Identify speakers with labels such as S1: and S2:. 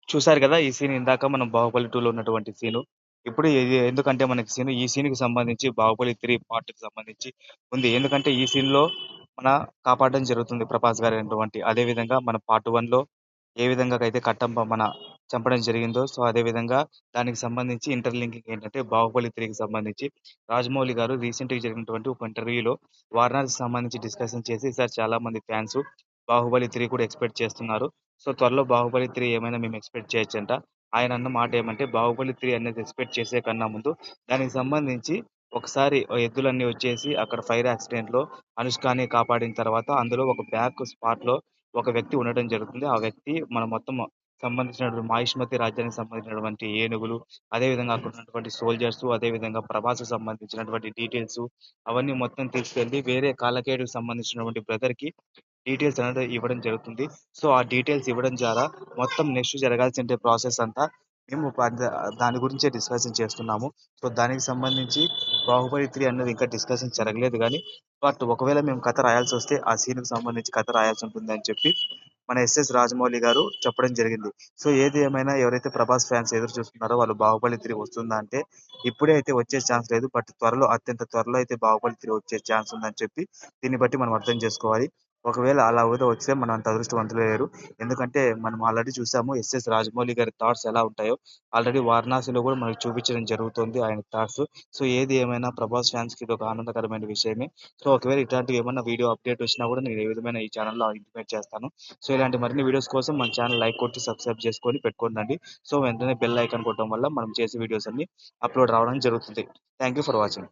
S1: చూసారు గదా! ఈ సీన్ ఇందాక మనం 'బాహుబలి 2లో' ఉన్నటువంటి సీను. ఇప్పుడు ఇది ఎందుకంటే మనకి ఈ సీన్‌కి సంబంధించి 'బాహుబలి 3' పార్ట్‌కి సంబంధించి ఉంది. ఎందుకంటే ఈ సీన్‌లో మన కాపాడడం జరుగుతుంది 'ప్రభాస్' గారైనటువంటి. అదే విధంగా మన పార్ట్ 1లో ఏ విధంగా అయితే కట్టప్ప చంపడం జరిగిందో, సో అదే విధంగా దానికి సంబంధించి ఇంటర్‌లింకింగ్ ఏంటంటే 'బాహుబలి 3'కి సంబంధించి రాజమౌళి గారు రీసెంట్‌గా జరిగినటువంటి ఒక ఇంటర్వ్యూలో వారణాసికి సంబంధించి డిస్కషన్ చేసి, "సార్ చాలామంది ఫ్యాన్స్ 'బాహుబలి 3' కూడా ఎక్స్‌పెక్ట్ చేస్తున్నారు. సో త్వరలో 'బాహుబలి 3' ఏమైనా మేము ఎక్స్‌పెక్ట్ చేయొచ్చంట. ఆయన అన్న మాట ఏమంటే 'బాహుబలి 3' అనేది ఎక్స్‌పెక్ట్ చేసే కన్నా ముందు దానికి సంబంధించి ఒకసారి ఎద్దులన్నీ వచ్చేసి అక్కడ ఫైర్ యాక్సిడెంట్‌లో అనుష్కని కాపాడిన తర్వాత అందులో ఒక బ్యాక్ స్పాట్‌లో ఒక వ్యక్తి ఉండడం జరుగుతుంది. ఆ వ్యక్తి మన మొత్తం సంబంధించినటువంటి మాహిష్మతి రాజ్యానికి సంబంధించినటువంటి ఏనుగులు, అదే విధంగా అక్కడ ఉన్నటువంటి సోల్జర్స్, అదే విధంగా ప్రభాస్‌కి సంబంధించినటువంటి డీటెయిల్స్ అవన్నీ మొత్తం తీసుకెళ్ళి వేరే కాళ్ళకేడుకి సంబంధించినటువంటి బ్రదర్‌కి డీటెయిల్స్ అనేది ఇవ్వడం జరుగుతుంది. సో, ఆ డీటెయిల్స్ ఇవ్వడం ద్వారా మొత్తం నెక్స్ట్ జరగాల్సిన ప్రాసెస్ అంతా మేము దాని గురించే డిస్కషన్ చేస్తున్నాము. సో, దానికి సంబంధించి 'బాహుబలి 3' అన్నది ఇంకా డిస్కషన్ జరగలేదు గానీ, బట్ ఒకవేళ మేము కథ రాయాల్సొస్తే ఆ సీన్‌కి సంబంధించి కథ రాయాల్సుంటుందని చెప్పి మన ఎస్ఎస్ రాజమౌళి గారు చెప్పడం జరిగింది. సో, ఏది ఏమైనా ఎవరైతే 'ప్రభాస్' ఫ్యాన్స్ ఎదురు చూస్తున్నారో వాళ్ళు 'బాహుబలి 3' వస్తుందా అంటే, ఇప్పుడే అయితే వచ్చే ఛాన్స్ లేదు. బట్ త్వరలో అత్యంత త్వరలో అయితే 'బాహుబలి 3' వచ్చే ఛాన్స్ ఉందని చెప్పి దీన్ని బట్టి మనం అర్థం చేసుకోవాలి. ఒకవేళ అలా గూడా వస్తే మనం అంత అదృష్టవంతులు లేరు. ఎందుకంటే మనం ఆల్రెడీ చూసాము 'ఎస్ఎస్ రాజమౌళి' గారి థాట్స్ ఎలా ఉంటాయో. ఆల్రెడీ 'వారణాసిలో' గూడా మనకు చూపించడం జరుగుతుంది ఆయన థాట్స్. సో, ఏది ఏమైనా 'ప్రభాస్' ఫ్యాన్స్‌కి ఇదొక ఆనందకరమైన విషయమే. సో, ఒకవేళ ఇట్లాంటివి ఏమన్నా వీడియో అప్డేట్ వచ్చినా గూడా నేను ఏ విధమైన ఈ ఛానెల్‌లో ఇంటిమేట్ చేస్తాను. సో, ఇలాంటి మరిన్ని వీడియోస్ కోసం మన ఛానెల్ లైక్ కొట్టి సబ్స్క్రైబ్ చేసుకొని పెట్టుకోండి. సో, వెంటనే బెల్ ఐకాన్ కొట్టడం వల్ల మనం చేసే వీడియోస్ అన్నీ అప్‌లోడ్ రావడం జరుగుతుంది. Thank you for watching.